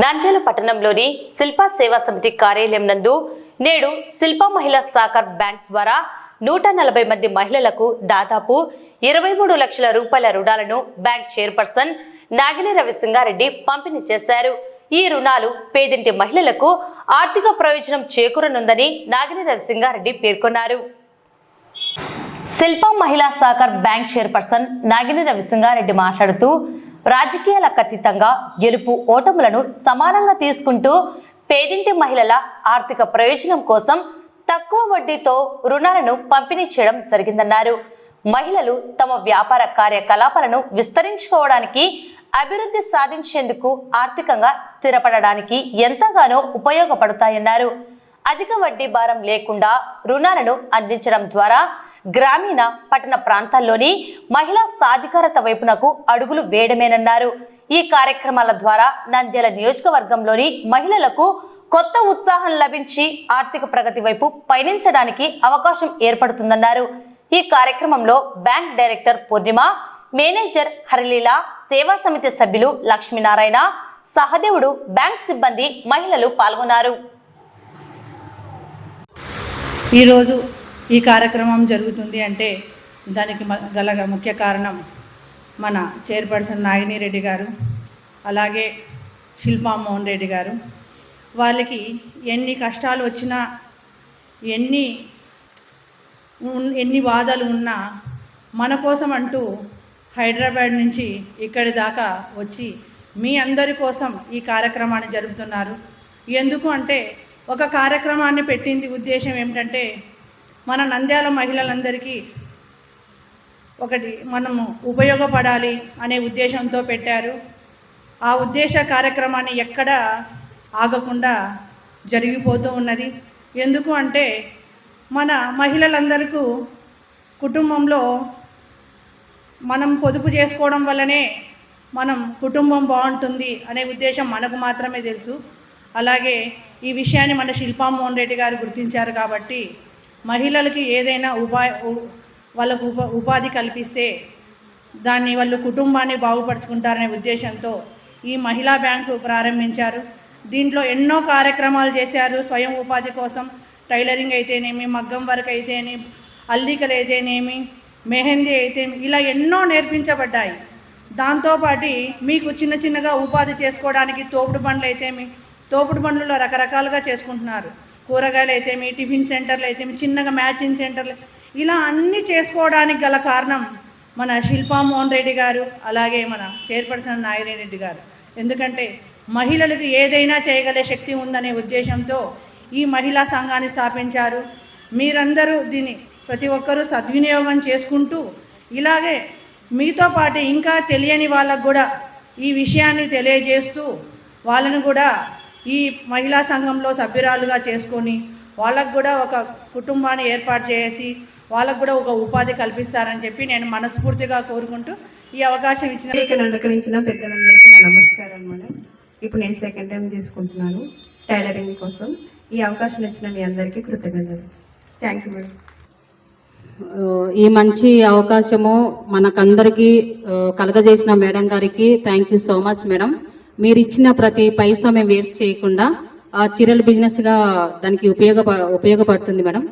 నంద్యాల పట్టణంలోని శిల్పా సేవా సమితి కార్యాలయం నందు నేడు శిల్పా మహిళా సహకార్ బ్యాంక్ ద్వారా 140 మంది మహిళలకు దాదాపు 23 లక్షల రూపాయల రుణాలను బ్యాంక్ చైర్పర్సన్ నాగిని రవిసింగారెడ్డి పంపిణీ చేశారు. ఈ రుణాలు పేదింటి మహిళలకు ఆర్థిక ప్రయోజనం చేకూరనుందని నాగిని రవిసింగారెడ్డి పేర్కొన్నారు. శిల్పా మహిళా సహకార్ బ్యాంక్ చైర్పర్సన్ నాగిని రవిసింగారెడ్డి మాట్లాడుతూ రాజకీయాలకు అతీతంగా గెలుపు ఓటములను సమానంగా తీసుకుంటూ పేదింటి మహిళల ఆర్థిక ప్రయోజనం కోసం తక్కువ వడ్డీతో రుణాలను పంపిణీ చేయడం జరిగిందన్నారు. మహిళలు తమ వ్యాపార కార్యకలాపాలను విస్తరించుకోవడానికి, అభివృద్ధి సాధించేందుకు, ఆర్థికంగా స్థిరపడడానికి ఎంతగానో ఉపయోగపడతాయన్నారు. అధిక వడ్డీ భారం లేకుండా రుణాలను అందించడం ద్వారా గ్రామీణ పట్టణ ప్రాంతాల్లోని మహిళా సాధికారత వైపునకు అడుగులు వేయడమేనన్నారు. ఈ కార్యక్రమాల ద్వారా నంద్యాల నియోజకవర్గంలోని మహిళలకు కొత్త ఉత్సాహం లభించి ఆర్థిక ప్రగతి వైపు పయనించడానికి అవకాశం ఏర్పడుతుందన్నారు. ఈ కార్యక్రమంలో బ్యాంక్ డైరెక్టర్ పూర్ణిమ, మేనేజర్ హరిలీల, సేవా సమితి సభ్యులు లక్ష్మీనారాయణ, సహదేవుడు, బ్యాంక్ సిబ్బంది, మహిళలు పాల్గొన్నారు. ఈరోజు ఈ కార్యక్రమం జరుగుతుంది అంటే దానికి గల ముఖ్య కారణం మన చైర్పర్సన్ నాగిని రెడ్డి గారు, అలాగే శిల్పా మోహన్ రెడ్డి గారు. వాళ్ళకి ఎన్ని కష్టాలు వచ్చినా, ఎన్ని బాధలు ఉన్నా మన కోసం అంటూ హైదరాబాద్ నుంచి ఇక్కడి దాకా వచ్చి మీ అందరి కోసం ఈ కార్యక్రమాన్ని జరుపుతున్నారు. ఎందుకు అంటే ఒక కార్యక్రమాన్ని పెట్టింది ఉద్దేశం ఏమిటంటే మన నంద్యాల మహిళలందరికీ ఒకటి మనము ఉపయోగపడాలి అనే ఉద్దేశంతో పెట్టారు. ఆ ఉద్దేశ కార్యక్రమాన్ని ఎక్కడ ఆగకుండా జరిగిపోతూ ఉన్నది. ఎందుకు అంటే మన మహిళలందరికీ కుటుంబంలో మనం పొదుపు చేసుకోవడం వల్లనే మనం కుటుంబం బాగుంటుంది అనే ఉద్దేశం మనకు మాత్రమే తెలుసు. అలాగే ఈ విషయాన్ని మన శిల్పా మోహన్ రెడ్డి గారు గుర్తించారు కాబట్టి మహిళలకి ఏదైనా వాళ్ళకు ఉపాధి కల్పిస్తే దాన్ని వాళ్ళు కుటుంబాన్ని బాగుపరుచుకుంటారనే ఉద్దేశంతో ఈ మహిళా బ్యాంకు ప్రారంభించారు. దీంట్లో ఎన్నో కార్యక్రమాలు చేశారు. స్వయం ఉపాధి కోసం టైలరింగ్ అయితేనేమి, మగ్గం వర్క్ అయితేనేమి, అల్లికలు అయితేనేమి, మెహందీ అయితేనేమి, ఇలా ఎన్నో నేర్పించబడ్డాయి. దాంతోపాటు మీకు చిన్నగా ఉపాధి చేసుకోవడానికి తోపుడు బండ్లు అయితేమి, తోపుడు బండ్లలో రకరకాలుగా చేసుకుంటున్నారు. కూరగాయలు అయితేమి, టిఫిన్ సెంటర్లు అయితేమి, చిన్నగా మ్యాచింగ్ సెంటర్లు, ఇలా అన్నీ చేసుకోవడానికి గల కారణం మన శిల్పా మోహన్ రెడ్డి గారు, అలాగే మన చైర్పర్సన్ నాగిని రెడ్డి గారు. ఎందుకంటే మహిళలకు ఏదైనా చేయగలే శక్తి ఉందనే ఉద్దేశంతో ఈ మహిళా సంఘాన్ని స్థాపించారు. మీరందరూ దీన్ని ప్రతి ఒక్కరూ సద్వినియోగం చేసుకుంటూ ఇలాగే మీతో పాటు ఇంకా తెలియని వాళ్ళకు కూడా ఈ విషయాన్ని తెలియజేస్తూ వాళ్ళను కూడా ఈ మహిళా సంఘంలో సభ్యురాలుగా చేసుకొని వాళ్ళకు కూడా ఒక కుటుంబాన్ని ఏర్పాటు చేసి వాళ్ళకు కూడా ఒక ఉపాధి కల్పిస్తారని చెప్పి నేను మనస్ఫూర్తిగా కోరుకుంటూ ఈ అవకాశం అలంకరించిన పెద్దలందరికీ నా నమస్కారం మేడం. ఇప్పుడు నేను సెకండ్ టైం తీసుకుంటున్నాను టైలరింగ్ కోసం. ఈ అవకాశం ఇచ్చిన మీ అందరికీ కృతజ్ఞతలు. Thank you madam. ఈ మంచి అవకాశము మనకందరికీ కలగజేసిన మేడం గారికి thank you so much madam. మీరు ఇచ్చిన ప్రతి పైసా మేము వేస్ట్ చేయకుండా చీరల బిజినెస్గా దానికి ఉపయోగపడుతుంది madam.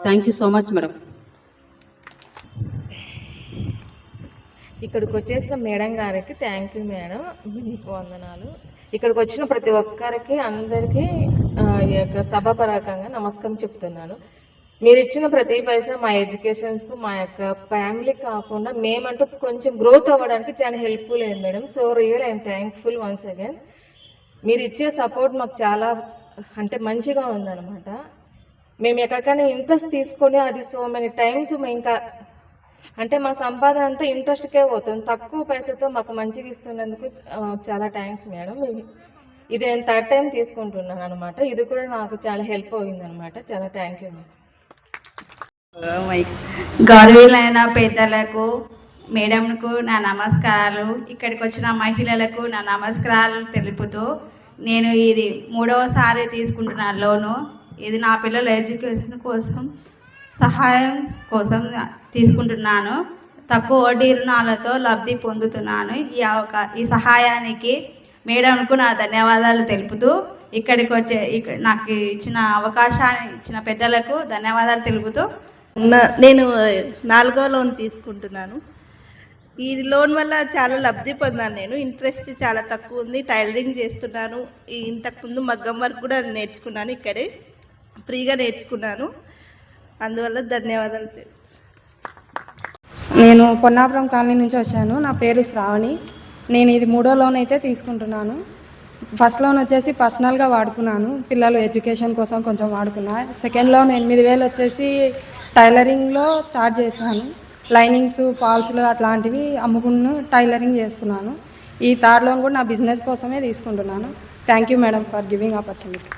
Thank you so much madam. ఇక్కడికి వచ్చేసిన మేడం గారికి థ్యాంక్ యూ మేడం, మీకు వందనాలు. ఇక్కడికి వచ్చిన ప్రతి ఒక్కరికి అందరికీ ఈ యొక్క సభాపరకంగా నమస్కారం చెప్తున్నాను. మీరు ఇచ్చిన ప్రతి పైసా మా ఎడ్యుకేషన్స్కు, మా యొక్క ఫ్యామిలీకి కాకుండా మేమంటూ కొంచెం గ్రోత్ అవ్వడానికి చాలా హెల్ప్ఫుల్ అయింది madam. So real I'm thankful once again. మీరు ఇచ్చే సపోర్ట్ మాకు చాలా అంటే మంచిగా ఉందన్నమాట. మేము ఎక్కడికైనా ఇంట్రెస్ట్ తీసుకొని అది సో మెనీ టైమ్స్ ఇంకా అంటే మా సంపాదన అంతా ఇంట్రెస్ట్కే పోతుంది. తక్కువ పైసతో మాకు మంచిగా ఇస్తున్నందుకు చాలా థ్యాంక్స్ మేడం. ఇది నేను థర్డ్ టైం తీసుకుంటున్నాను అనమాట. ఇది కూడా నాకు చాలా హెల్ప్ అయింది అనమాట. చాలా థ్యాంక్ యూ మేడం. గౌరవులైన పెద్దలకు, మేడంకు నా నమస్కారాలు. ఇక్కడికి వచ్చిన మహిళలకు నా నమస్కారాలు తెలుపుతూ, నేను ఇది 3వసారి తీసుకుంటున్న లోను. ఇది నా పిల్లల ఎడ్యుకేషన్ కోసం, సహాయం కోసం తీసుకుంటున్నాను. తక్కువ వడ్డీ రుణాలతో లబ్ధి పొందుతున్నాను. ఈ సహాయానికి మేడంకు నా ధన్యవాదాలు తెలుపుతూ ఇక్కడ నాకు ఇచ్చిన అవకాశాన్ని ఇచ్చిన పెద్దలకు ధన్యవాదాలు తెలుపుతూ నేను 4వ లోన్ తీసుకుంటున్నాను. ఈ లోన్ వల్ల చాలా లబ్ధి పొందాను. నేను ఇంట్రెస్ట్ చాలా తక్కువ ఉంది. టైలరింగ్ చేస్తున్నాను. ఇంతకుముందు మగ్గం వర్క్ కూడా నేర్చుకున్నాను. ఇక్కడే ఫ్రీగా నేర్చుకున్నాను. అందువల్ల ధన్యవాదాలు. నేను పొన్నాపురం కాలనీ నుంచి వచ్చాను. నా పేరు శ్రావణి. నేను ఇది 3వ లోన్ అయితే తీసుకుంటున్నాను. ఫస్ట్ లోన్ వచ్చేసి పర్సనల్గా వాడుకున్నాను, పిల్లలు ఎడ్యుకేషన్ కోసం కొంచెం వాడుకున్నా. సెకండ్ లోన్ 8,000 వచ్చేసి టైలరింగ్లో స్టార్ట్ చేశాను. లైనింగ్స్, ఫాల్స్లు అట్లాంటివి అమ్ముకుని టైలరింగ్ చేస్తున్నాను. ఈ థర్డ్ లోన్ కూడా నా బిజినెస్ కోసమే తీసుకుంటున్నాను. Thank you madam for giving opportunity.